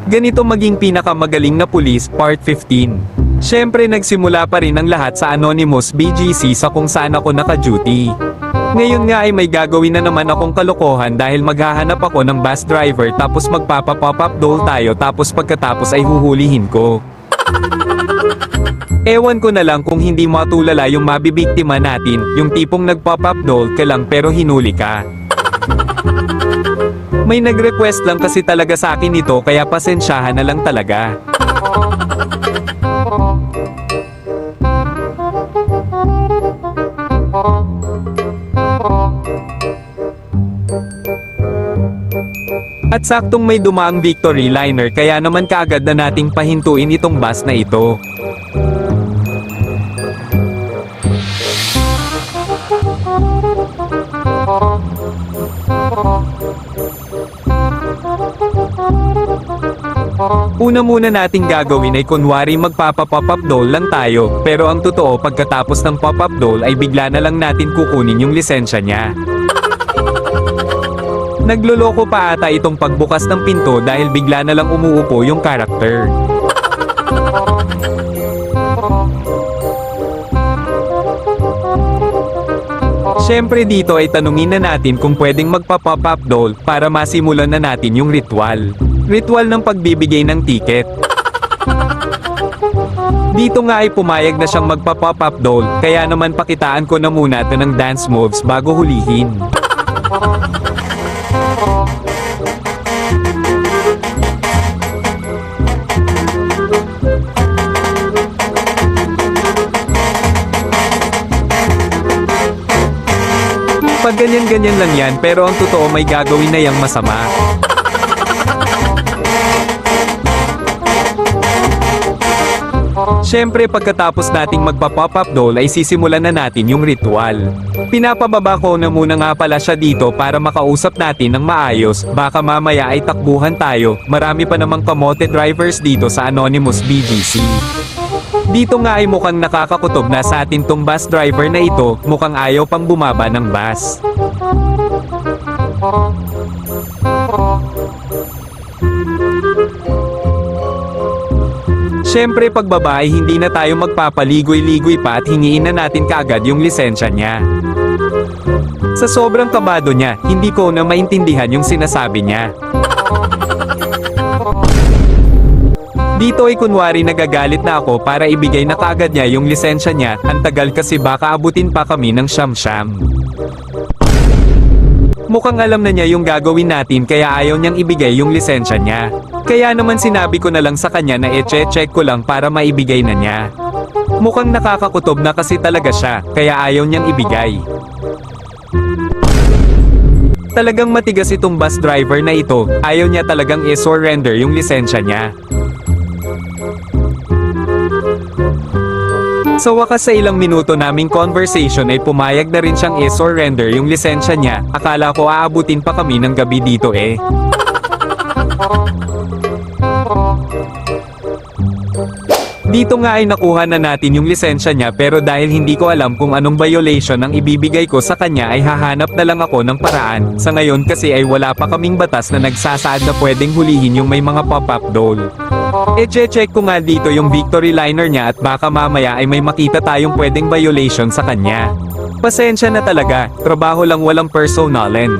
Ganito maging pinakamagaling na pulis, Part 15. Siyempre nagsimula pa rin ang lahat sa Anonymous BGC sa kung saan ako naka-duty. Ngayon nga ay may gagawin na naman akong kalokohan dahil maghahanap ako ng bus driver tapos magpapa-pop up doll tayo tapos pagkatapos ay huhulihin ko. Ewan ko na lang kung hindi matulala yung mabibiktima natin, yung tipong nag-pop up doll ka lang pero hinuli ka. May nag-request lang kasi talaga sa akin ito kaya pasensyahan na lang talaga. At saktong may dumaang Victory Liner kaya naman kaagad na nating pahintuin itong bus na ito. Una muna nating gagawin ay kunwari magpapa-pop up doll lang tayo, pero ang totoo pagkatapos ng pop up doll ay bigla na lang natin kukunin yung lisensya niya. Nagloloko pa ata itong pagbukas ng pinto dahil bigla na lang umuupo yung karakter. Siyempre dito ay tanungin na natin kung pwedeng magpa-pop up doll para masimulan na natin yung ritual. Ritual ng pagbibigay ng ticket. Dito nga ay pumayag na siyang magpa-pop up doll, kaya naman pakitaan ko na muna ito ng dance moves bago hulihin. Pag ganyan-ganyan lang yan pero ang totoo may gagawin na yang masama. Siyempre pagkatapos nating magpa-pop up doll ay sisimulan na natin yung ritual. Pinapababa ko na muna nga pala siya dito para makausap natin ng maayos, baka mamaya ay takbuhan tayo, marami pa namang kamote drivers dito sa Anonymous BGC. Dito nga ay mukhang nakakakutob na sa atin tong bus driver na ito, mukhang ayaw pang bumaba ng bus. Siyempre pagbaba ay hindi na tayo magpapaligoy-ligoy pa at hingiin na natin kaagad yung lisensya niya. Sa sobrang kabado niya, hindi ko na maintindihan yung sinasabi niya. Dito ay kunwari nagagalit na ako para ibigay na kaagad niya yung lisensya niya, ang tagal kasi baka abutin pa kami ng siyam-siyam. Mukhang alam na niya yung gagawin natin kaya ayaw niyang ibigay yung lisensya niya. Kaya naman sinabi ko na lang sa kanya na check ko lang para maibigay na niya. Mukhang nakakakutob na kasi talaga siya, kaya ayaw niyang ibigay. Talagang matigas itong bus driver na ito, ayaw niya talagang i-surrender yung lisensya niya. Sa wakas sa ilang minuto naming conversation ay pumayag na rin siyang i-surrender yung lisensya niya, akala ko aabutin pa kami ng gabi dito eh. Dito nga ay nakuha na natin yung lisensya niya pero dahil hindi ko alam kung anong violation ang ibibigay ko sa kanya ay hahanap na lang ako ng paraan. Sa ngayon kasi ay wala pa kaming batas na nagsasaad na pwedeng hulihin yung may mga pop-up doll. Check ko nga dito yung Victory Liner niya at baka mamaya ay may makita tayong pwedeng violation sa kanya. Pasensya na talaga, trabaho lang walang personalin.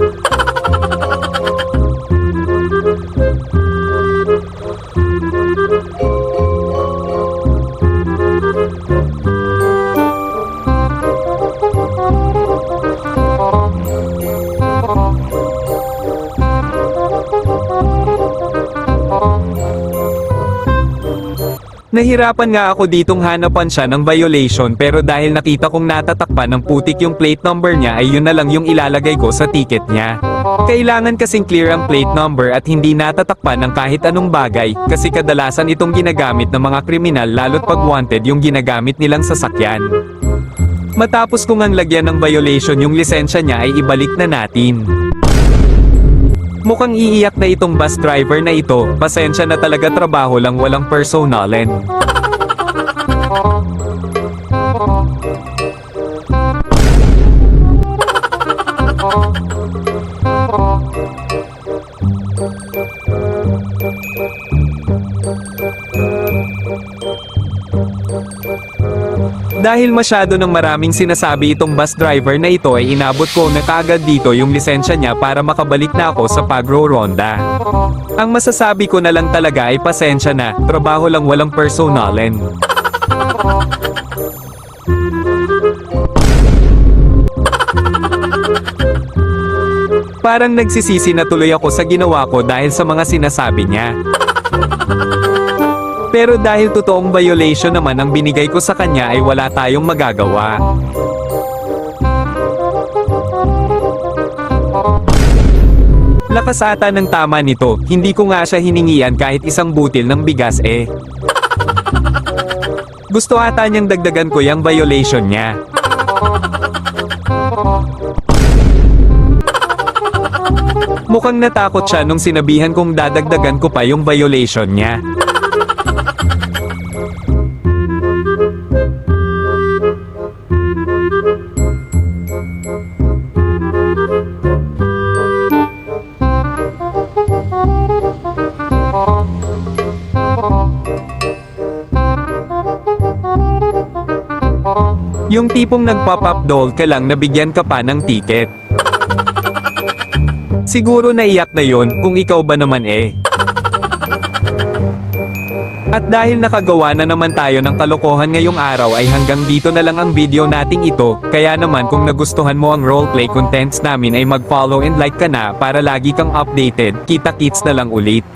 Nahirapan nga ako ditong hanapan siya ng violation pero dahil nakita kong natatakpan ng putik yung plate number niya ay yun na lang yung ilalagay ko sa ticket niya. Kailangan kasing clear ang plate number at hindi natatakpan ng kahit anong bagay kasi kadalasan itong ginagamit ng mga kriminal lalo't pag wanted yung ginagamit nilang sasakyan. Matapos kong ang lagyan ng violation yung lisensya niya ay ibalik na natin. Mukhang iiyak na itong bus driver na ito, pasensya na talaga trabaho lang walang personalin. Dahil masyado ng maraming sinasabi itong bus driver na ito ay inabot ko na kaagad dito yung lisensya niya para makabalik na ako sa pagro-ronda. Ang masasabi ko na lang talaga ay pasensya na, trabaho lang walang personalin. Parang nagsisisi na tuloy ako sa ginawa ko dahil sa mga sinasabi niya. Pero dahil totoong violation naman ang binigay ko sa kanya ay wala tayong magagawa. Lakas ata ng tama nito, hindi ko nga siya hiningian kahit isang butil ng bigas eh. Gusto ata niyang dagdagan ko yung violation niya. Mukhang natakot siya nung sinabihan kong dadagdagan ko pa yung violation niya. Yung tipong nagpop-up doll ka lang nabigyan ka pa ng ticket. Siguro naiyak na yon kung ikaw ba naman eh. At dahil nakagawa na naman tayo ng kalokohan ngayong araw ay hanggang dito na lang ang video nating ito, kaya naman kung nagustuhan mo ang roleplay contents namin ay mag-follow and like ka na para lagi kang updated, kita-kits na lang ulit.